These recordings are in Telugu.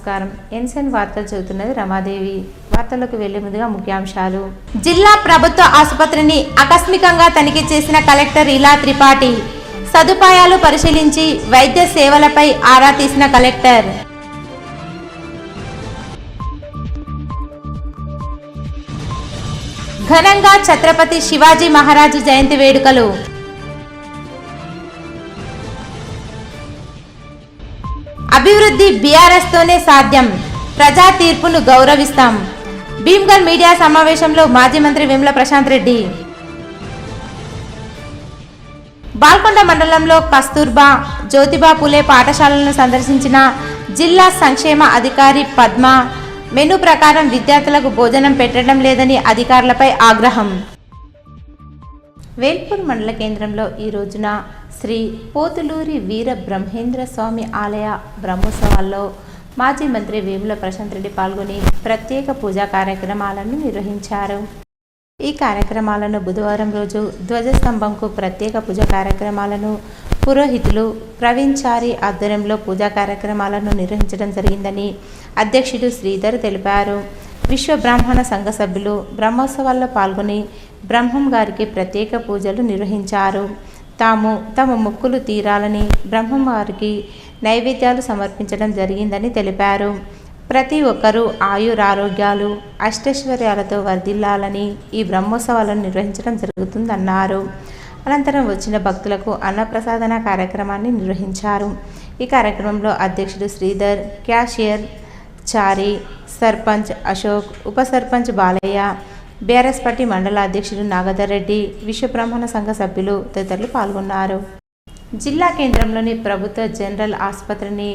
నమస్కారం. ఎన్సెన్ వార్తలు చదువుతున్నది రమాదేవి. వార్తలకు వెళ్లే ముందుగా ముఖ్యాంశాలు. జిల్లా ప్రభుత్వ ఆసుపత్రిని ఆకస్మికంగా తనిఖీ చేసిన కలెక్టర్ ఇలా త్రిపాఠి. సదుపాయాలు పరిశీలించి వైద్య సేవలపై ఆరా తీసిన కలెక్టర్. ఘనంగా ఛత్రపతి శివాజీ మహారాజు జయంతి వేడుకలు. అభివృద్ధి బీఆర్ఎస్ తోనే సాధ్యం, ప్రజా తీర్పును గౌరవిస్తాం. భీమ్గల్ మీడియా సమావేశంలో మాజీ మంత్రి వేముల ప్రశాంత్ రెడ్డి. బాల్కొండ మండలంలో కస్తూర్బా జ్యోతిబా పూలే పాఠశాలలను సందర్శించిన జిల్లా సంక్షేమ అధికారి పద్మ. మెనూ ప్రకారం విద్యార్థులకు భోజనం పెట్టడం లేదని అధికారులపై ఆగ్రహం. వేల్పూర్ మండల కేంద్రంలో ఈ రోజున శ్రీ పోతులూరి వీర బ్రహ్మేంద్ర స్వామి ఆలయ బ్రహ్మోత్సవాల్లో మాజీ మంత్రి వేముల ప్రశాంత్ రెడ్డి పాల్గొని ప్రత్యేక పూజా కార్యక్రమాలను నిర్వహించారు. ఈ కార్యక్రమాలను బుధవారం రోజు ధ్వజస్తంభంకు ప్రత్యేక పూజా కార్యక్రమాలను పురోహితులు ప్రవీణ్ చారి ఆధ్వర్యంలో పూజా కార్యక్రమాలను నిర్వహించడం జరిగిందని అధ్యక్షుడు శ్రీధర్ తెలిపారు. విశ్వ బ్రాహ్మణ సంఘ సభ్యులు బ్రహ్మోత్సవాల్లో పాల్గొని బ్రహ్మం గారికి ప్రత్యేక పూజలు నిర్వహించారు. తమ మొక్కులు తీరాలని బ్రహ్మం గారికి నైవేద్యాలు సమర్పించడం జరిగిందని తెలిపారు. ప్రతి ఒక్కరూ ఆయురారోగ్యాలు అష్టైశ్వర్యాలతో వర్ధిల్లాలని ఈ బ్రహ్మోత్సవాలను నిర్వహించడం జరుగుతుందన్నారు. అనంతరం వచ్చిన భక్తులకు అన్నప్రసాదన కార్యక్రమాన్ని నిర్వహించారు. ఈ కార్యక్రమంలో అధ్యక్షుడు శ్రీధర్, క్యాషియర్ చారి, సర్పంచ్ అశోక్, ఉప సర్పంచ్ బాలయ్య, బీఆర్ఎస్ పార్టీ మండల అధ్యక్షుడు నాగధర్ రెడ్డి, విశ్వ బ్రాహ్మణ సంఘ సభ్యులు తదితరులు పాల్గొన్నారు. జిల్లా కేంద్రంలోని ప్రభుత్వ జనరల్ ఆసుపత్రిని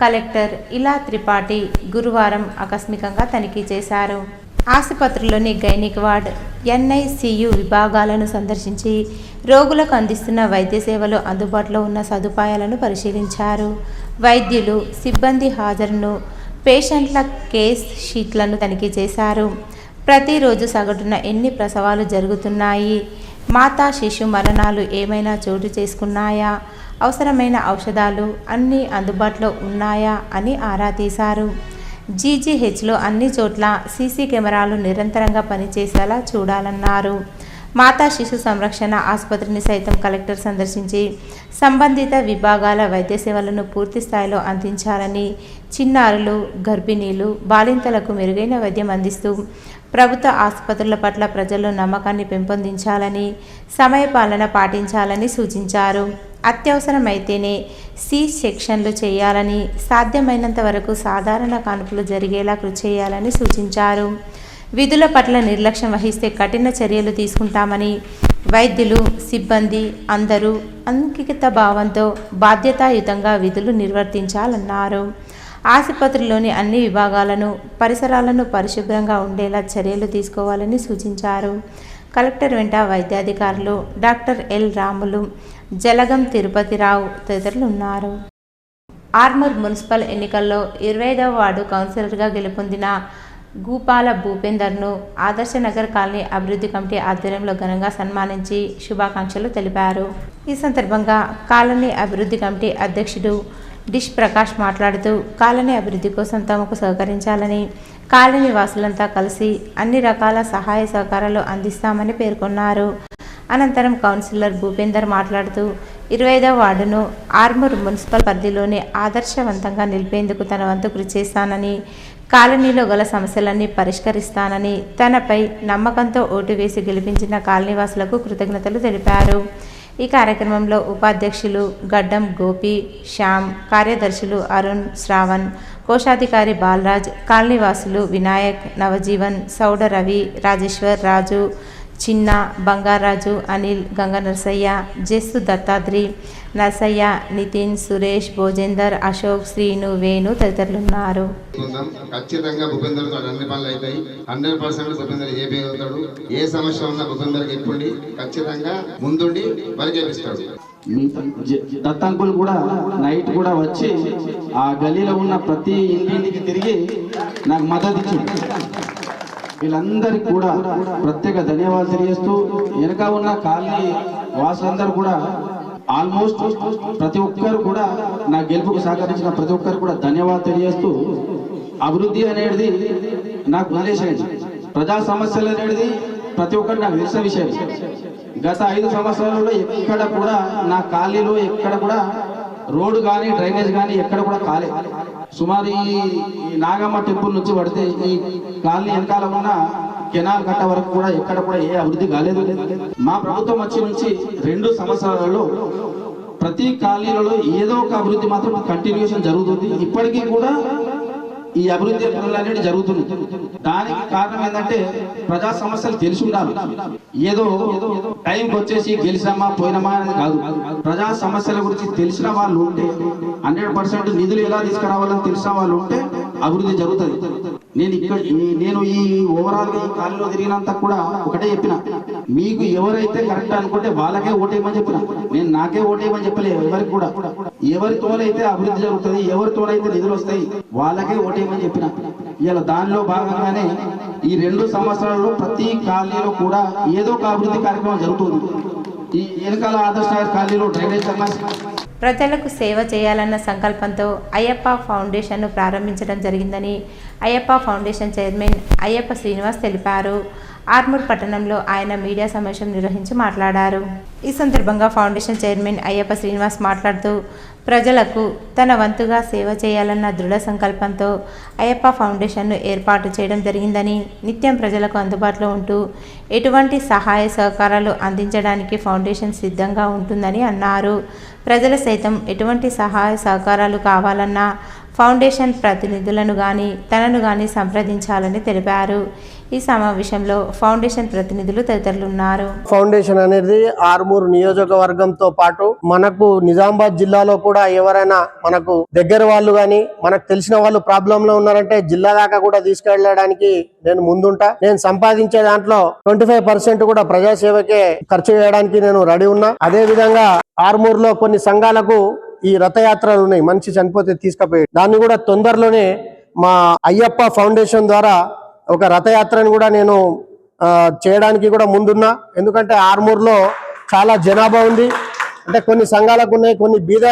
కలెక్టర్ ఇలా త్రిపాఠి గురువారం ఆకస్మికంగా తనిఖీ చేశారు. ఆసుపత్రిలోని గైనిక్ వార్డ్, ఎన్ఐసియు విభాగాలను సందర్శించి రోగులకు అందిస్తున్న వైద్య సేవలు అందుబాటులో ఉన్న సదుపాయాలను పరిశీలించారు. వైద్యులు, సిబ్బంది హాజరును, పేషెంట్ల కేస్ షీట్లను తనిఖీ చేశారు. ప్రతిరోజు సగటున ఎన్ని ప్రసవాలు జరుగుతున్నాయి, మాతా శిశు మరణాలు ఏమైనా చోటు చేసుకున్నాయా, అవసరమైన ఔషధాలు అన్నీ అందుబాటులో ఉన్నాయా అని ఆరా తీశారు. జీజీహెచ్లో అన్ని చోట్ల సీసీ కెమెరాలు నిరంతరంగా పనిచేసేలా చూడాలన్నారు. మాతా శిశు సంరక్షణ ఆసుపత్రిని సైతం కలెక్టర్ సందర్శించి సంబంధిత విభాగాల వైద్య సేవలను పూర్తి స్థాయిలో అందించాలని, చిన్నారులు, గర్భిణీలు, బాలింతలకు మెరుగైన వైద్యం అందిస్తూ ప్రభుత్వ ఆసుపత్రుల పట్ల ప్రజల్లో నమ్మకాన్ని పెంపొందించాలని, సమయపాలన పాటించాలని సూచించారు. అత్యవసరమైతేనే సి సెక్షన్లు చేయాలని, సాధ్యమైనంత వరకు సాధారణ కాన్పులు జరిగేలా కృషి చేయాలని సూచించారు. విధుల పట్ల నిర్లక్ష్యం వహిస్తే కఠిన చర్యలు తీసుకుంటామని, వైద్యులు, సిబ్బంది అందరూ అంకిత భావంతో బాధ్యతాయుతంగా విధులు నిర్వర్తించాలన్నారు. ఆసుపత్రిలోని అన్ని విభాగాలను, పరిసరాలను పరిశుభ్రంగా ఉండేలా చర్యలు తీసుకోవాలని సూచించారు. కలెక్టర్ వెంట వైద్యాధికారులు డాక్టర్ ఎల్ రాములు, జలగం తిరుపతిరావు తదితరులు ఉన్నారు. ఆర్మూర్ మున్సిపల్ ఎన్నికల్లో 25వ వార్డు కౌన్సిలర్గా గెలుపొందిన గూపాల భూపేందర్ను ఆదర్శనగర్ కాలనీ అభివృద్ధి కమిటీ ఆధ్వర్యంలో ఘనంగా సన్మానించి శుభాకాంక్షలు తెలిపారు. ఈ సందర్భంగా కాలనీ అభివృద్ధి కమిటీ అధ్యక్షుడు డిష్ ప్రకాష్ మాట్లాడుతూ కాలనీ అభివృద్ధి కోసం తమకు సహకరించాలని, కాలనీ వాసులంతా కలిసి అన్ని రకాల సహాయ సహకారాలు అందిస్తామని పేర్కొన్నారు. అనంతరం కౌన్సిలర్ భూపేందర్ మాట్లాడుతూ 25వ వార్డును ఆర్మూర్ మున్సిపల్ పరిధిలోనే ఆదర్శవంతంగా నిలిపేందుకు తన వంతు కృషి చేస్తానని, కాలనీలో గల సమస్యలన్నీ పరిష్కరిస్తానని, తనపై నమ్మకంతో ఓటు వేసి గెలిపించిన కాలనీవాసులకు కృతజ్ఞతలు తెలిపారు. ఈ కార్యక్రమంలో ఉపాధ్యక్షులు గడ్డం గోపి, శ్యామ్, కార్యదర్శులు అరుణ్, శ్రావణ్, కోశాధికారి బాలరాజ్, కాలనీవాసులు వినాయక్, నవజీవన్, సౌడ రవి, రాజేశ్వర్, రాజు, చిన్న, బంగారాజు, అనిల్, గంగ నరసయ్య, జస్సు దత్తాద్రి, నరసయ్య, నితిన్, సురేష్, భోజేందర్, అశోక్, శ్రీను, వేణు తదితరులున్నారు. ఖచ్చితంగా భూపేందర్తో అన్ని పనులు అవుతాయి. 100% భూపేందర్ అవుతాడు. ఏ సమస్య ఉన్నా భూపేందర్కి ఎప్పుడు ఖచ్చితంగా ముందుండి పరిగెపిస్తాడు. దత్తంకులు కూడా నైట్ కూడా వచ్చి ఆ గలీలో ఉన్న ప్రతి ఇంటికి తిరిగి నాకు మద్దతు ఇచ్చింది. వీళ్ళందరికీ కూడా ప్రత్యేక ధన్యవాదాలు తెలియజేస్తూ వెనక ఉన్న కాలనీ వాసులందరూ కూడా ఆల్మోస్ట్ ప్రతి ఒక్కరు కూడా నా గెలుపుకు సహకరించిన ప్రతి ఒక్కరు కూడా ధన్యవాదాలు తెలియజేస్తూ, అభివృద్ధి అనేది నాకు వదిలేసేయండి, ప్రజా సమస్యలు అనేది ప్రతి ఒక్కరు నాకు తెలిసిన విషయం. గత 5 సంవత్సరాలలో ఎక్కడ కూడా నా కాలనీలో ఎక్కడ కూడా రోడ్డు కానీ డ్రైనేజ్ కానీ ఎక్కడ కూడా కాలే. సుమారు ఈ నాగమ్మ టెంపుల్ నుంచి పడితే ఈ కాలనీ వెనకాల ఉన్న కెనాల్ కట్ట వరకు కూడా ఎక్కడ కూడా ఏ అభివృద్ధి కాలేదు. మా ప్రభుత్వం వచ్చి నుంచి 2 సంవత్సరాలలో ప్రతి కాలనీలలో ఏదో ఒక అభివృద్ధి మాత్రం కంటిన్యూషన్ జరుగుతుంది. ఇప్పటికీ కూడా ఈ అభివృద్ధి పనులు అనేది జరుగుతుంది. దానికి కారణం ఏంటంటే ప్రజా సమస్యలు తెలిసి ఉండాలి. ఏదో టైంకి వచ్చేసి గెలిచామా పోయినామా అనేది కాదు. ప్రజా సమస్యల గురించి తెలిసిన వాళ్ళు ఉంటే 100% నిధులు ఎలా తీసుకురావాలని తెలిసిన వాళ్ళు ఉంటే అభివృద్ధి జరుగుతుంది. నేను ఈ ఓవరాల్ గా ఈ కాలంలో తిరిగినంత కూడా ఒకటే చెప్పిన, మీకు ఎవరైతే కరెక్ట్ అనుకుంటే వాళ్ళకే ఓటేయమని చెప్పిన. నేను నాకే ఓటేయమని చెప్పలేదు ఎవరికి కూడా. ఎవరితోనైతే అభివృద్ధి జరుగుతుంది, ఎవరితోనైతే నిధులు వస్తాయి వాళ్ళకే ఓటేయమని చెప్పిన. ఇలా దానిలో భాగంగానే ఈ 2 సంవత్సరాల్లో ప్రతి కాలనీలో కూడా ఏదో ఒక అభివృద్ధి కార్యక్రమం జరుగుతుంది. ఈ వెనకాల ఆదర్శ కాలనీలో డ్రైనేజ్ ప్రజలకు సేవ చేయాలన్న సంకల్పంతో అయ్యప్ప ఫౌండేషన్ను ప్రారంభించడం జరిగిందని అయ్యప్ప ఫౌండేషన్ చైర్మన్ అయ్యప్ప శ్రీనివాస్ తెలిపారు. ఆర్మూర్ పట్టణంలో ఆయన మీడియా సమావేశం నిర్వహించి మాట్లాడారు. ఈ సందర్భంగా ఫౌండేషన్ చైర్మన్ అయ్యప్ప శ్రీనివాస్ మాట్లాడుతూ, ప్రజలకు తన వంతుగా సేవ చేయాలన్న దృఢ సంకల్పంతో అయ్యప్ప ఫౌండేషన్ను ఏర్పాటు చేయడం జరిగిందని, నిత్యం ప్రజలకు అందుబాటులో ఉంటూ ఎటువంటి సహాయ సహకారాలు అందించడానికి ఫౌండేషన్ సిద్ధంగా ఉంటుందని అన్నారు. ప్రజలు సైతం ఎటువంటి సహాయ సహకారాలు కావాలన్నా ఫౌండేషన్ ప్రతినిధులను కానీ తనను కానీ సంప్రదించాలని తెలిపారు. ఈ సమావేశంలో ఫౌండేషన్ ప్రతినిధులు తదితరులు ఉన్నారు. ఫౌండేషన్ అనేది ఆర్మూర్ నియోజకవర్గంతో పాటు మనకు నిజామాబాద్ జిల్లాలో కూడా ఎవరైనా మనకు దగ్గర వాళ్ళు గాని మనకు తెలిసిన వాళ్ళు ప్రాబ్లం లో ఉన్నారంటే జిల్లా దాకా కూడా తీసుకెళ్ళడానికి నేను ముందుంటా. నేను సంపాదించే దాంట్లో 25% కూడా ప్రజాసేవకే ఖర్చు చేయడానికి నేను రెడీ ఉన్నా. అదే విధంగా ఆర్మూర్ లో కొన్ని సంఘాలకు ఈ రథయాత్రలు ఉన్నాయి, మనిషి చనిపోతే తీసుకుపోయి దాన్ని కూడా తొందరలోనే మా అయ్యప్ప ఫౌండేషన్ ద్వారా ఒక రథయాత్రను కూడా నేను చేయడానికి కూడా ముందున్నా. ఎందుకంటే ఆర్మూర్ లో చాలా జనాభా ఉంది. అంటే కొన్ని సంఘాలకు ఉన్నాయి, కొన్ని బీద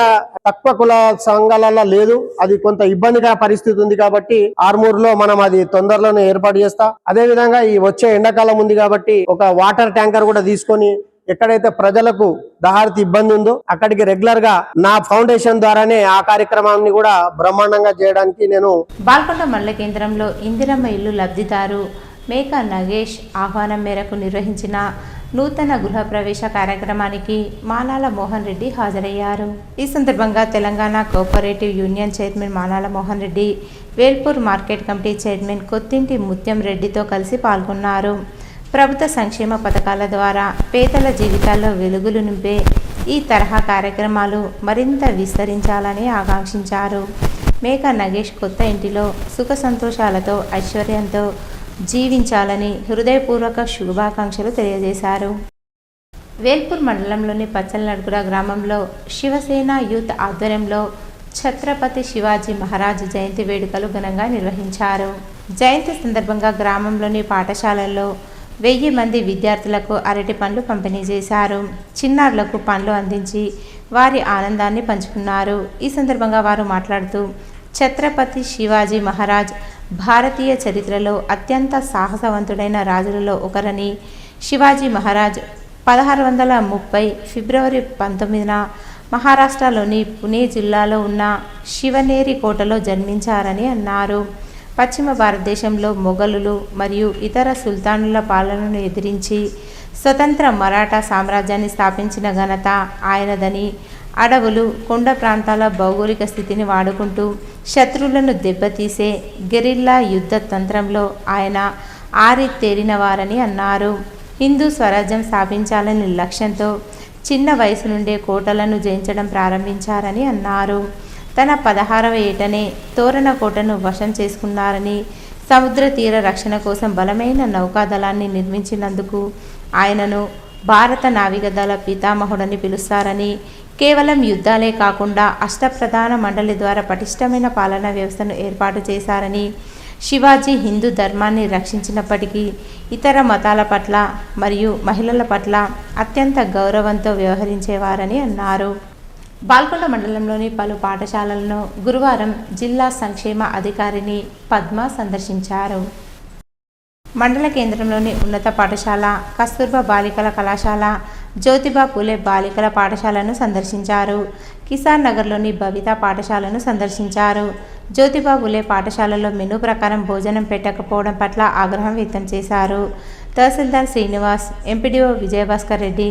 తక్కువ కుల సంఘాలలో లేదు. అది కొంత ఇబ్బందిగా పరిస్థితి ఉంది కాబట్టి ఆర్మూర్ లో మనం అది తొందరలోనే ఏర్పాటు చేస్తా. అదే విధంగా ఈ వచ్చే ఎండాకాలం ఉంది కాబట్టి ఒక వాటర్ ట్యాంకర్ కూడా తీసుకొని ఎక్కడైతే ప్రజలకు దహారతి ఇబ్బంది ఉందో అక్కడికి రెగ్యులర్ గా నా ఫౌండేషన్ ద్వారానే ఆ కార్యక్రమాన్ని కూడా బ్రహ్మాండంగా చేయడానికి నేను బాల్కొండ మండల కేంద్రంలో ఇందిరమ్మ ఇల్లు లబ్ధిదారు మేకా నగేష్ ఆహ్వానం మేరకు నిర్వహించిన నూతన గృహప్రవేశ కార్యక్రమానికి మానాల మోహన్ రెడ్డి హాజరయ్యారు. ఈ సందర్భంగా Telangana cooperative union chairman Manala Mohan Reddy, Velpur market committee chairman Kottinti Mutyam రెడ్డితో కలిసి పాల్గొన్నారు. ప్రభుత్వ సంక్షేమ పథకాల ద్వారా పేదల జీవితాల్లో వెలుగులు నింపే ఈ తరహా కార్యక్రమాలు మరింత విస్తరించాలని ఆకాంక్షించారు. మేకా నగేష్ కొత్త ఇంటిలో సుఖ సంతోషాలతో ఐశ్వర్యంతో జీవించాలని హృదయపూర్వక శుభాకాంక్షలు తెలియజేశారు. వేల్పూర్ మండలంలోని పచ్చలనడుగుర గ్రామంలో శివసేన యూత్ ఆధ్వర్యంలో ఛత్రపతి శివాజీ మహారాజ్ జయంతి వేడుకలు ఘనంగా నిర్వహించారు. జయంతి సందర్భంగా గ్రామంలోని పాఠశాలల్లో 1000 మంది విద్యార్థులకు అరటి పండ్లు పంపిణీ చేశారు. చిన్నారులకు పండ్లు అందించి వారి ఆనందాన్ని పంచుకున్నారు. ఈ సందర్భంగా వారు మాట్లాడుతూ, ఛత్రపతి శివాజీ మహారాజ్ భారతీయ చరిత్రలో అత్యంత సాహసవంతుడైన రాజులలో ఒకరని, శివాజీ మహారాజ్ 1630 ఫిబ్రవరి 19న మహారాష్ట్రలోని పుణే జిల్లాలో ఉన్న శివనేరి కోటలో జన్మించారని అన్నారు. పశ్చిమ భారతదేశంలో మొఘలులు మరియు ఇతర సుల్తానుల పాలనను ఎదిరించి స్వతంత్ర మరాఠా సామ్రాజ్యాన్ని స్థాపించిన ఘనత ఆయనదని, అడవులు కొండ ప్రాంతాల భౌగోళిక స్థితిని వాడుకుంటూ శత్రువులను దెబ్బతీసే గెరిల్లా యుద్ధ తంత్రంలో ఆయన ఆరితేరినవారని అన్నారు. హిందూ స్వరాజ్యం స్థాపించాలని లక్ష్యంతో చిన్న వయసు నుండే కోటలను జయించడం ప్రారంభించారని అన్నారు. తన 16వ ఏటనే తోరణ కోటను వశం చేసుకున్నారని, సముద్ర తీర రక్షణ కోసం బలమైన నౌకాదళాన్ని నిర్మించినందుకు ఆయనను భారత నావికాదళ పితామహుడని పిలుస్తారని, కేవలం యుద్ధాలే కాకుండా అష్టప్రధాన మండలి ద్వారా పటిష్టమైన పాలనా వ్యవస్థను ఏర్పాటు చేశారని, శివాజీ హిందూ ధర్మాన్ని రక్షించినప్పటికీ ఇతర మతాల పట్ల మరియు మహిళల పట్ల అత్యంత గౌరవంతో వ్యవహరించేవారని అన్నారు. బాల్కొండ మండలంలోని పలు పాఠశాలలను గురువారం జిల్లా సంక్షేమ అధికారిని పద్మ సందర్శించారు. మండల కేంద్రంలోని ఉన్నత పాఠశాల, కస్తూర్బా బాలికల కళాశాల, జ్యోతిబా పూలే బాలికల పాఠశాలను సందర్శించారు. కిసాన్ నగర్లోని భవిత పాఠశాలను సందర్శించారు. జ్యోతిబా పూలే పాఠశాలలో మెనూ ప్రకారం భోజనం పెట్టకపోవడం పట్ల ఆగ్రహం వ్యక్తం చేశారు. తహసీల్దార్ శ్రీనివాస్, ఎంపీడీఓ విజయభాస్కర్ రెడ్డి,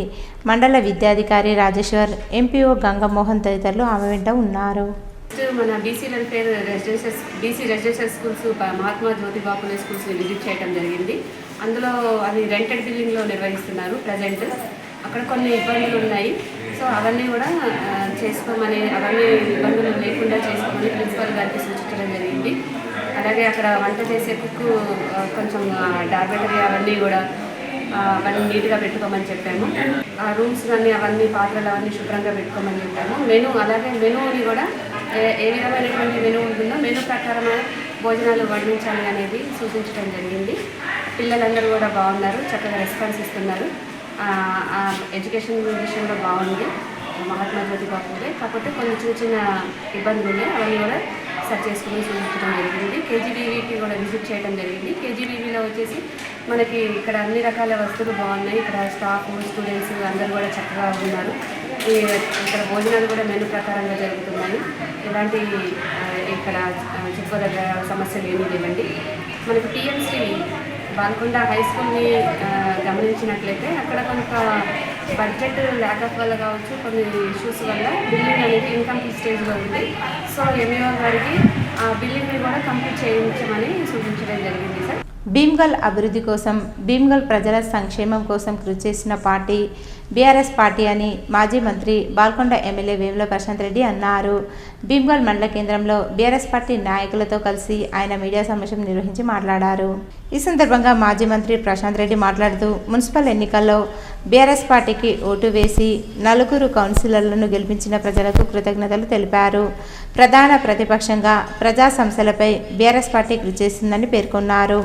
మండల విద్యాధికారి రాజేశ్వర్, ఎంపీఓ గంగమోహన్ తదితరులు ఆమె వెంట ఉన్నారు. మన BC welfare BC residential schools Mahatma Jyotiba Phule స్కూల్స్ని విజిట్ చేయడం జరిగింది. అందులో అది రెంటెడ్ బిల్డింగ్లో నిర్వహిస్తున్నారు ప్రజెంట్. అక్కడ కొన్ని ఇబ్బందులు ఉన్నాయి. సో అవన్నీ కూడా అవన్నీ ఇబ్బందులు లేకుండా చేసుకోమని ప్రిన్సిపల్ గారికి సూచించడం జరిగింది. అలాగే అక్కడ వంట చేసే కుక్ కొంచెం డార్మెటరీ అవన్నీ నీట్గా పెట్టుకోమని చెప్పాము. ఆ రూమ్స్ కానీ అవన్నీ పాత్రలు అవన్నీ శుభ్రంగా పెట్టుకోమని చెప్పాము. మెనూని కూడా ఏ విధమైనటువంటి మెనూ ఉంటుందో మెనూ ప్రకారమైన భోజనాలు వడ్డించాలి అనేది సూచించడం జరిగింది. పిల్లలందరూ కూడా బాగున్నారు, చక్కగా రెస్పాన్స్ ఇస్తున్నారు. ఎడ్యుకేషన్ విషయంలో బాగుంది మహాత్మా జ్యోతిబా పూలే. కాకపోతే కొన్ని చిన్న ఇబ్బందులు ఉన్నాయి, అవన్నీ కూడా సరి చేసుకుని సూచించడం జరిగింది. కేజీబీవీకి కూడా విజిట్ చేయడం జరిగింది. కేజీబీవీలో వచ్చేసి మనకి ఇక్కడ అన్ని రకాల వస్తువులు బాగున్నాయి. ఇక్కడ స్టాఫ్, స్టూడెంట్స్ అందరూ కూడా చక్కగా ఉన్నారు. ఇక్కడ భోజనాలు కూడా మెనూ ప్రకారంగా జరుగుతున్నాయి. ఎలాంటి ఇక్కడ చెప్పుకోదగ్గ సమస్యలు ఏమీ లేవండి. మనకి టీఎంసీ బాల్కొండ హై స్కూల్ని గమనించినట్లయితే అక్కడ కొంత బడ్జెట్ ల్యాక్ ఆఫ్ వల్ల కావచ్చు, కొన్ని ఇష్యూస్ వల్ల బిల్డింగ్ అనేది ఇన్కంప్లీట్ స్టేజ్లో ఉంది. సో ఎంఈఓ గారికి ఆ బిల్డింగ్ని కూడా కంప్లీట్ చేయించమని సూచించడం జరిగింది సార్. భీమ్గల్ అభివృద్ధి కోసం, భీమ్గల్ ప్రజల సంక్షేమం కోసం కృషి చేసిన పార్టీ బీఆర్ఎస్ పార్టీ అని మాజీ మంత్రి బాల్కొండ ఎమ్మెల్యే వేముల ప్రశాంత్ రెడ్డి అన్నారు. భీమ్గల్ మండల కేంద్రంలో బీఆర్ఎస్ పార్టీ నాయకులతో కలిసి ఆయన మీడియా సమావేశం నిర్వహించి మాట్లాడారు. ఈ సందర్భంగా మాజీ మంత్రి ప్రశాంత్ రెడ్డి మాట్లాడుతూ మున్సిపల్ ఎన్నికల్లో బీఆర్ఎస్ పార్టీకి ఓటు వేసి 4 కౌన్సిలర్లను గెలిపించిన ప్రజలకు కృతజ్ఞతలు తెలిపారు. ప్రధాన ప్రతిపక్షంగా ప్రజా సమస్యలపై బీఆర్ఎస్ పార్టీ కృషి చేస్తుందని పేర్కొన్నారు.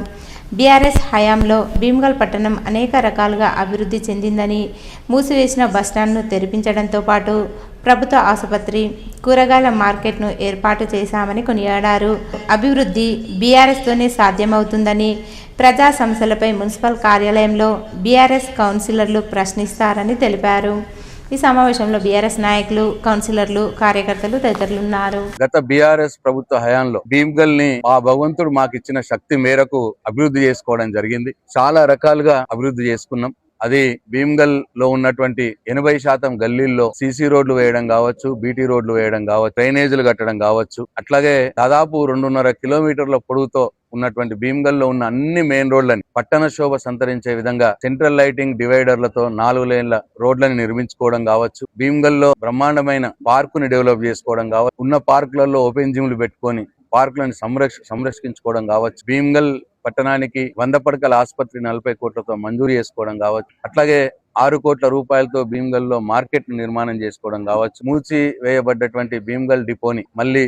బీఆర్ఎస్ హయాంలో భీమ్గల్ పట్టణం అనేక రకాలుగా అభివృద్ధి చెందిందని, మూసివేసిన బస్టాండ్ను తెరిపించడంతో పాటు ప్రభుత్వ ఆసుపత్రి, కూరగాయల మార్కెట్ను ఏర్పాటు చేశామని కొనియాడారు. అభివృద్ధి బీఆర్ఎస్తోనే సాధ్యమవుతుందని, ప్రజా సమస్యలపై మున్సిపల్ కార్యాలయంలో బీఆర్ఎస్ కౌన్సిలర్లు ప్రశ్నిస్తారని తెలిపారు. ఈ సమావేశంలో బీఆర్ఎస్ నాయకులు, కౌన్సిలర్లు, కార్యకర్తలు తదితరులు ఉన్నారు. గత బీఆర్ఎస్ ప్రభుత్వ హయాంలో భీమ్గల్ ని ఆ భగవంతుడు మాకు ఇచ్చిన శక్తి మేరకు అభివృద్ధి చేసుకోవడం జరిగింది. చాలా రకాలుగా అభివృద్ధి చేసుకున్నాం. అది భీమ్గల్ లో ఉన్నటువంటి 80% గల్లీల్లో సీసీ రోడ్లు వేయడం కావచ్చు, బీటీ రోడ్లు వేయడం కావచ్చు, డ్రైనేజీలు కట్టడం కావచ్చు. అట్లాగే దాదాపు 2.5 కిలోమీటర్ల పొడవుతో ఉన్నటువంటి భీమ్గల్ లో ఉన్న అన్ని మెయిన్ రోడ్లని పట్టణ శోభ సంతరించే విధంగా సెంట్రల్ లైటింగ్ డివైడర్లతో 4 లేన్ల రోడ్లని నిర్మించుకోవడం కావచ్చు. భీమ్గల్ లో బ్రహ్మాండమైన పార్కుని డెవలప్ చేసుకోవడం కావచ్చు. ఉన్న పార్కులలో ఓపెన్ జిమ్లు పెట్టుకొని పార్కులను సంరక్షించుకోవడం కావచ్చు. భీమ్గల్ పట్టణానికి 100 పడకల ఆసుపత్రి 40 కోట్లతో మంజూరు చేసుకోవడం కావచ్చు. అట్లాగే 6 కోట్ల రూపాయలతో భీమ్గల్ లో మార్కెట్ నిర్మాణం చేసుకోవడం కావచ్చు. మూసి వేయబడ్డటువంటి భీమ్గల్ డిపోని మళ్ళీ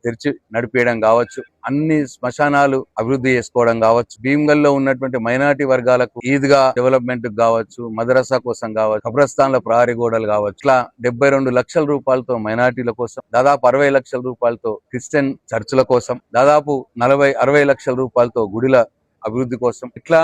తెరిచి నడిపేయడం కావచ్చు. అన్ని శ్మశానాలు అభివృద్ధి చేసుకోవడం కావచ్చు. భీమ్గల్ లో ఉన్నటువంటి మైనారిటీ వర్గాలకు ఈద్గా డెవలప్మెంట్ కావచ్చు, మదరసా కోసం కావచ్చు, కబ్రస్థాన్ల ప్రహరీ గోడలు కావచ్చు. ఇట్లా 72 లక్షల రూపాయలతో మైనారిటీల కోసం, దాదాపు 60 లక్షల రూపాయలతో క్రిస్టియన్ చర్చిల కోసం, దాదాపు 40-60 లక్షల రూపాయలతో గుడిల అభివృద్ధి కోసం, ఇట్లా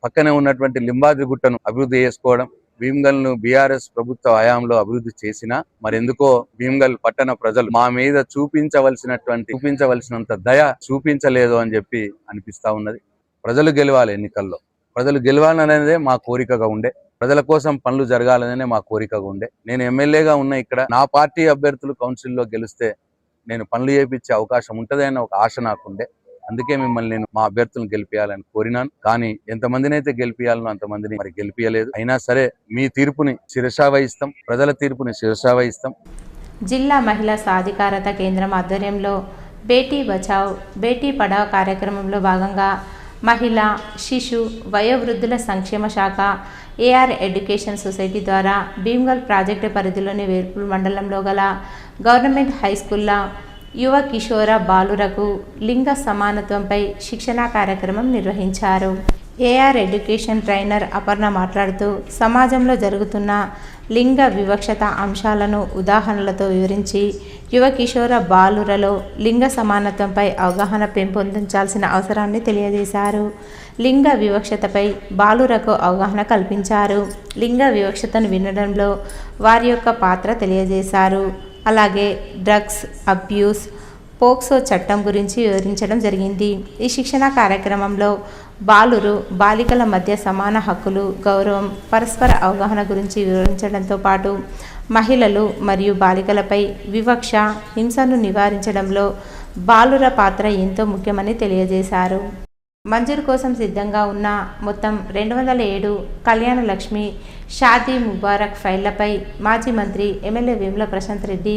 పక్కనే ఉన్నటువంటి లింబాద్రి గుట్టను అభివృద్ధి చేసుకోవడం. భీమ్గల్ ను బీఆర్ఎస్ ప్రభుత్వ హయాంలో అభివృద్ధి చేసినా మరెందుకో భీమ్గల్ పట్టణ ప్రజలు మా మీద చూపించవలసినంత దయ చూపించలేదు అని చెప్పి అనిపిస్తా ఉన్నది. ప్రజలు గెలవాలి, ఎన్నికల్లో ప్రజలు గెలవాలనేదే మా కోరికగా ఉండే, ప్రజల కోసం పనులు జరగాలనే మా కోరికగా ఉండే. నేను ఎమ్మెల్యేగా ఉన్న ఇక్కడ నా పార్టీ అభ్యర్థులు కౌన్సిల్లో గెలిస్తే నేను పనులు చేయించే అవకాశం ఉంటదనే ఒక ఆశ నాకుండే. అందుకే మిమ్మల్ని నేను మా అభ్యర్థులను గెలిపియాలని కోరినాను. కానీ ఎంతమందిని అయితే గెలిపియాలనో అంతమందిని మరి గెలిపియలేదు. అయినా సరే మీ తీర్పుని శిరసా వహిస్తాం, ప్రజల తీర్పుని శిరసా వహిస్తాం. జిల్లా మహిళా సాధికారత కేంద్రం ఆధ్వర్యంలో బేటీ బచావ్ బేటీ పడావ్ కార్యక్రమంలో భాగంగా మహిళా, శిశు, వయోవృద్ధుల సంక్షేమ శాఖ, ఏఆర్ ఎడ్యుకేషన్ సొసైటీ ద్వారా భీమ్గల్ ప్రాజెక్టు పరిధిలోని వేర్పూల్ మండలంలో గల గవర్నమెంట్ హై స్కూల్లో యువ కిషోర బాలురకు లింగ సమానత్వంపై శిక్షణా కార్యక్రమం నిర్వహించారు. ఏఆర్ ఎడ్యుకేషన్ ట్రైనర్ అపర్ణ మాట్లాడుతూ సమాజంలో జరుగుతున్న లింగ వివక్షత అంశాలను ఉదాహరణలతో వివరించి యువ కిషోర బాలురలో లింగ సమానత్వంపై అవగాహన పెంపొందించాల్సిన అవసరాన్ని తెలియజేశారు. లింగ వివక్షతపై బాలురకు అవగాహన కల్పించారు. లింగ వివక్షతను వినడంలో వారి యొక్క పాత్ర తెలియజేశారు. అలాగే డ్రగ్స్ అబ్యూస్, పోక్సో చట్టం గురించి వివరించడం జరిగింది. ఈ శిక్షణ కార్యక్రమంలో బాలురు బాలికల మధ్య సమాన హక్కులు, గౌరవం, పరస్పర అవగాహన గురించి వివరించడంతో పాటు మహిళలు మరియు బాలికలపై వివక్ష, హింసను నివారించడంలో బాలుర పాత్ర ఎంతో ముఖ్యమని తెలియజేశారు. మంజూరు కోసం సిద్ధంగా ఉన్న మొత్తం 207 కళ్యాణ లక్ష్మి షాదీ ముబారక్ ఫైళ్లపై మాజీ మంత్రి ఎమ్మెల్యే వేముల ప్రశాంత్ రెడ్డి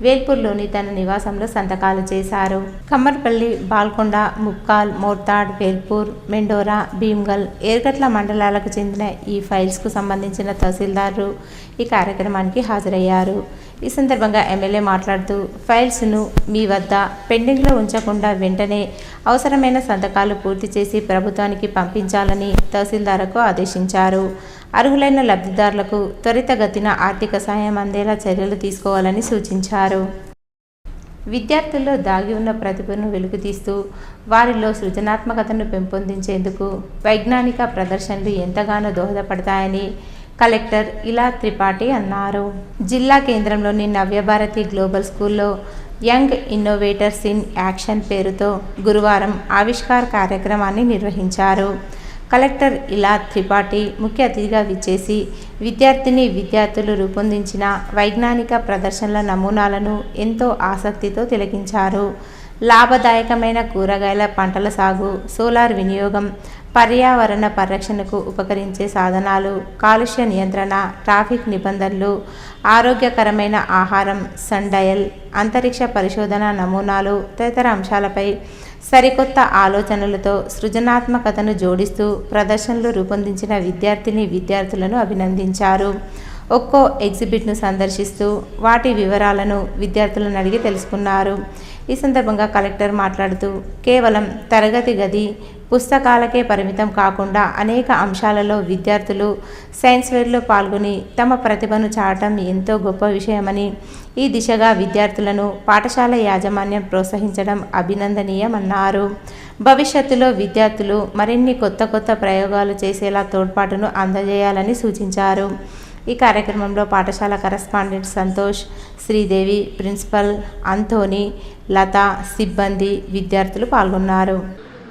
వేల్పూర్లోని తన నివాసంలో సంతకాలు చేశారు. కమ్మర్పల్లి, బాల్కొండ, ముక్కాల్, మోర్తాడ్, వేల్పూర్, మెండోరా, భీమ్గల్, ఏర్గట్ల మండలాలకు చెందిన ఈ ఫైల్స్కు సంబంధించిన తహసీల్దార్లు ఈ కార్యక్రమానికి హాజరయ్యారు. ఈ సందర్భంగా ఎమ్మెల్యే మాట్లాడుతూ ఫైల్స్ను మీ వద్ద పెండింగ్లో ఉంచకుండా వెంటనే అవసరమైన సంతకాలు పూర్తి చేసి ప్రభుత్వానికి పంపించాలని తహసీల్దార్కు ఆదేశించారు. అర్హులైన లబ్ధిదారులకు త్వరితగతిన ఆర్థిక సాయం అందేలా చర్యలు తీసుకోవాలని సూచించారు. విద్యార్థుల్లో దాగి ఉన్న ప్రతిభను వెలుగుతీస్తూ వారిలో సృజనాత్మకతను పెంపొందించేందుకు వైజ్ఞానిక ప్రదర్శనలు ఎంతగానో దోహదపడతాయని కలెక్టర్ ఇలా త్రిపాఠి అన్నారు. జిల్లా కేంద్రంలోని నవ్యభారతి గ్లోబల్ స్కూల్లో యంగ్ ఇన్నోవేటర్స్ ఇన్ యాక్షన్ పేరుతో గురువారం ఆవిష్కార్ కార్యక్రమాన్ని నిర్వహించారు. కలెక్టర్ ఇలా త్రిపాఠి ముఖ్య అతిథిగా విచ్చేసి విద్యార్థులు రూపొందించిన వైజ్ఞానిక ప్రదర్శనల నమూనాలను ఎంతో ఆసక్తితో తిలకించారు. లాభదాయకమైన కూరగాయల పంటల సాగు, సోలార్ వినియోగం, పర్యావరణ పరిరక్షణకు ఉపకరించే సాధనాలు, కాలుష్య నియంత్రణ, ట్రాఫిక్ నిబంధనలు, ఆరోగ్యకరమైన ఆహారం, సన్డయల్, అంతరిక్ష పరిశోధన నమూనాలు తదితర అంశాలపై సరికొత్త ఆలోచనలతో సృజనాత్మకతను జోడిస్తూ ప్రదర్శనలు రూపొందించిన విద్యార్థులను అభినందించారు. ఒక్కో ఎగ్జిబిట్ను సందర్శిస్తూ వాటి వివరాలను విద్యార్థులను అడిగి తెలుసుకున్నారు. ఈ సందర్భంగా కలెక్టర్ మాట్లాడుతూ కేవలం తరగతి గది, పుస్తకాలకే పరిమితం కాకుండా అనేక అంశాలలో విద్యార్థులు సైన్స్ ఫెయిర్లో పాల్గొని తమ ప్రతిభను చాటం ఎంతో గొప్ప విషయమని, ఈ దిశగా విద్యార్థులను పాఠశాల యాజమాన్యం ప్రోత్సహించడం అభినందనీయమన్నారు. భవిష్యత్తులో విద్యార్థులు మరిన్ని కొత్త ప్రయోగాలు చేసేలా తోడ్పాటును అందజేయాలని సూచించారు. ఈ కార్యక్రమంలో పాఠశాల కరస్పాండెంట్ సంతోష్, శ్రీదేవి, ప్రిన్సిపల్ అంతోని, లత, సిబ్బంది, విద్యార్థులు పాల్గొన్నారు.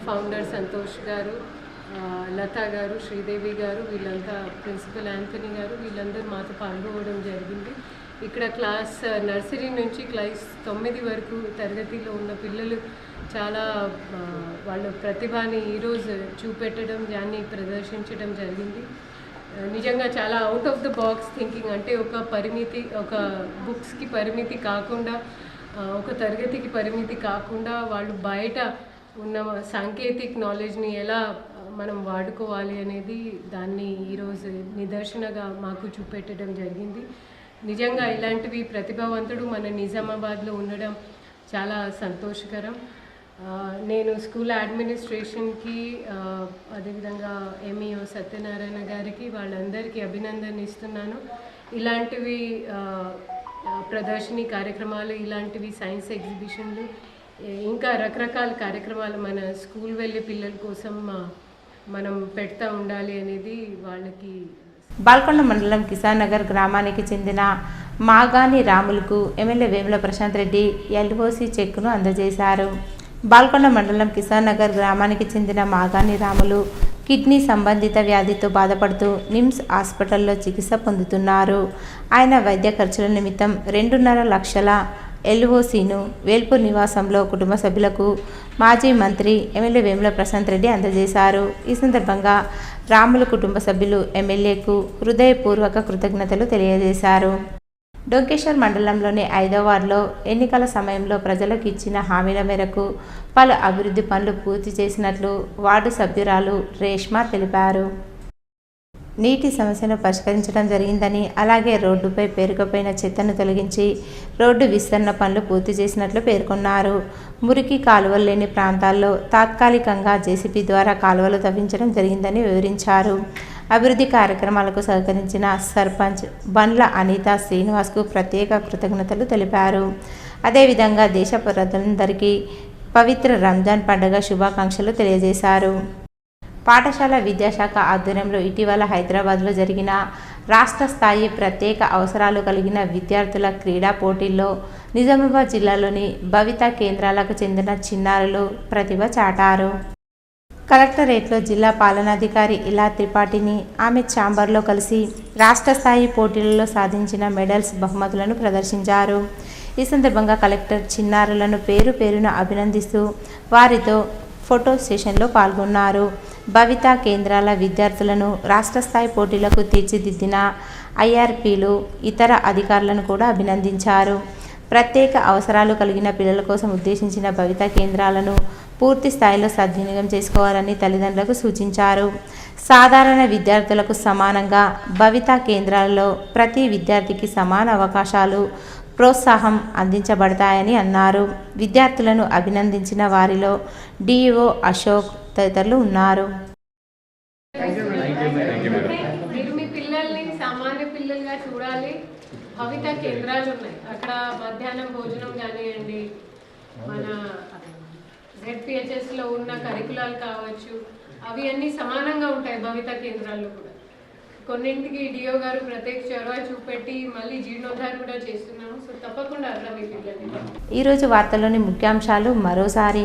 ఫౌండర్ సంతోష్ గారు, లత గారు, శ్రీదేవి గారు, వీళ్ళంతా ప్రిన్సిపల్ యాంథనీ గారు, వీళ్ళందరూ మాతో పాల్గొనడం జరిగింది. ఇక్కడ క్లాస్ నర్సరీ నుంచి క్లాస్ 9 వరకు తరగతిలో ఉన్న పిల్లలు చాలా వాళ్ళ ప్రతిభని ఈరోజు చూపెట్టడం, దాన్ని ప్రదర్శించడం జరిగింది. నిజంగా చాలా out of the box thinking, అంటే ఒక బుక్స్కి పరిమితి కాకుండా, ఒక తరగతికి పరిమితి కాకుండా వాళ్ళు బయట ఉన్న సాంకేతిక నాలెడ్జ్ని ఎలా మనం వాడుకోవాలి అనేది దాన్ని ఈరోజు నిదర్శనగా మాకు చూపెట్టడం జరిగింది. నిజంగా ఇలాంటివి ప్రతిభావంతుడు మన నిజామాబాద్లో ఉండడం చాలా సంతోషకరం. నేను స్కూల్ అడ్మినిస్ట్రేషన్కి, అదేవిధంగా ఎంఈఓ సత్యనారాయణ గారికి, వాళ్ళందరికీ అభినందన ఇస్తున్నాను. ఇలాంటివి ప్రదర్శనీ కార్యక్రమాలు, ఇలాంటివి సైన్స్ ఎగ్జిబిషన్లు, ఇంకా రకరకాల కార్యక్రమాలు మన స్కూల్ వెళ్ళే పిల్లల కోసం మనం పెడతా ఉండాలి అనేది వాళ్ళకి. బాల్కొండ మండలం కిసాన్ నగర్ గ్రామానికి చెందిన మాగాని రాములకు ఎమ్మెల్యే వేముల ప్రశాంత్ రెడ్డి ఎల్ఓసి చెక్కును అందజేశారు. బాల్కొండ మండలం కిసాన్ నగర్ గ్రామానికి చెందిన మాగాని రాములు కిడ్నీ సంబంధిత వ్యాధితో బాధపడుతూ నిమ్స్ హాస్పిటల్లో చికిత్స పొందుతున్నారు. ఆయన వైద్య ఖర్చుల నిమిత్తం 2.5 లక్షల ఎల్ఓసిను వేల్పూర్ నివాసంలో కుటుంబ సభ్యులకు మాజీ మంత్రి ఎమ్మెల్యే వేముల ప్రశాంత్ రెడ్డి అందజేశారు. ఈ సందర్భంగా రాములు కుటుంబ సభ్యులు ఎమ్మెల్యేకు హృదయపూర్వక కృతజ్ఞతలు తెలియజేశారు. డొంకేశ్వర్ మండలంలోని 5వ వార్డులో ఎన్నికల సమయంలో ప్రజలకు ఇచ్చిన హామీల మేరకు పలు అభివృద్ధి పనులు పూర్తి చేసినట్లు వార్డు సభ్యురాలు రేష్మా తెలిపారు. నీటి సమస్యను పరిష్కరించడం జరిగిందని, అలాగే రోడ్డుపై పేరుకుపోయిన చెత్తను తొలగించి రోడ్డు విస్తరణ పనులు పూర్తి చేసినట్లు పేర్కొన్నారు. మురికి కాలువలు లేని ప్రాంతాల్లో తాత్కాలికంగా జేసీబీ ద్వారా కాలువలు తవ్వించడం జరిగిందని వివరించారు. అభివృద్ధి కార్యక్రమాలకు సహకరించిన సర్పంచ్ బండ్ల అనిత శ్రీనివాస్కు ప్రత్యేక కృతజ్ఞతలు తెలిపారు. అదేవిధంగా దేశ ప్రజలందరికీ పవిత్ర రంజాన్ పండుగ శుభాకాంక్షలు తెలియజేశారు. పాఠశాల విద్యాశాఖ ఆధ్వర్యంలో ఇటీవల హైదరాబాద్లో జరిగిన రాష్ట్ర స్థాయి ప్రత్యేక అవసరాలు కలిగిన విద్యార్థుల క్రీడా పోటీల్లో నిజామాబాద్ జిల్లాలోని భవిత కేంద్రాలకు చెందిన చిన్నారులు ప్రతిభ చాటారు. కలెక్టరేట్లో జిల్లా పాలనాధికారి ఇలా త్రిపాఠిని ఆమె ఛాంబర్లో కలిసి రాష్ట్ర స్థాయి పోటీలలో సాధించిన మెడల్స్, బహుమతులను ప్రదర్శించారు. ఈ సందర్భంగా కలెక్టర్ చిన్నారులను పేరు పేరున అభినందిస్తూ వారితో ఫోటో సెషన్లో పాల్గొన్నారు. భవిత కేంద్రాల విద్యార్థులను రాష్ట్ర స్థాయి పోటీలకు తీర్చిదిద్దిన ఐఆర్పీలు, ఇతర అధికారులను కూడా అభినందించారు. ప్రత్యేక అవసరాలు కలిగిన పిల్లల కోసం ఉద్దేశించిన భవిత కేంద్రాలను పూర్తి స్థాయిలో సద్వినియోగం చేసుకోవాలని తల్లిదండ్రులకు సూచించారు. సాధారణ విద్యార్థులకు సమానంగా భవిత కేంద్రాలలో ప్రతి విద్యార్థికి సమాన అవకాశాలు, ప్రోత్సాహం అందించబడతాయని అన్నారు. విద్యార్థులను అభినందించిన వారిలో డిఈఓ అశోక్ తదితరులు ఉన్నారు. మీరు మీ పిల్లల్ని సామాన్య పిల్లలుగా చూడాలి. భవిత కేంద్రాలు ఉన్నాయి, అక్కడ మధ్యాహ్నం భోజనం కానివ్వండి, మన ZPHS లో ఉన్న కరికులాలు కావచ్చు, అవి అన్నీ సమానంగా ఉంటాయి భవిత కేంద్రాల్లో కూడా. కొన్నింటికి డిఓ గారు ప్రత్యేక చొరవ చూపెట్టి మళ్ళీ జీర్ణోద్ధార కూడా చేస్తున్నాము. సో తప్పకుండా అట్లా మీ పిల్లల్ని. ఈరోజు వార్తల్లోని ముఖ్యాంశాలు మరోసారి.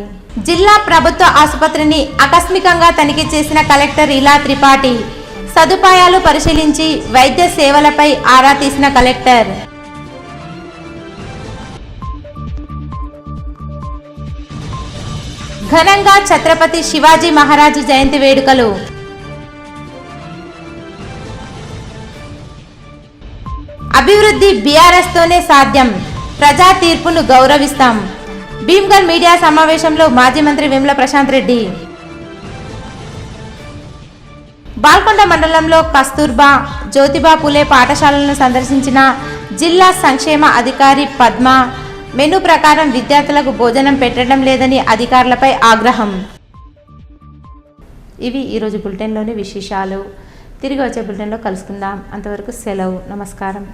జిల్లా ప్రభుత్వ ఆసుపత్రిని ఆకస్మికంగా తనిఖీ చేసిన కలెక్టర్ ఇలా త్రిపాఠి. సదుపాయాలు పరిశీలించి వైద్య సేవలపై ఆరా తీసిన కలెక్టర్. ఘనంగా ఛత్రపతి శివాజీ మహారాజు జయంతి వేడుకలు. అభివృద్ధి బీఆర్ఎస్ తోనే సాధ్యం, ప్రజా తీర్పును గౌరవిస్తాం. భీమ్గల్ మీడియా సమావేశంలో మాజీ మంత్రి వేముల ప్రశాంత్ రెడ్డి. బాల్కొండ మండలంలో కస్తూర్బా, జ్యోతిబా పూలే పాఠశాలలను సందర్శించిన జిల్లా సంక్షేమ అధికారి పద్మ. మెనూ ప్రకారం విద్యార్థులకు భోజనం పెట్టడం లేదని అధికారులపై ఆగ్రహం. ఇవి ఈరోజు బులెటిన్లోని విశేషాలు. తిరిగి వచ్చే బులెటిన్లో కలుసుకుందాం. అంతవరకు సెలవు. నమస్కారం.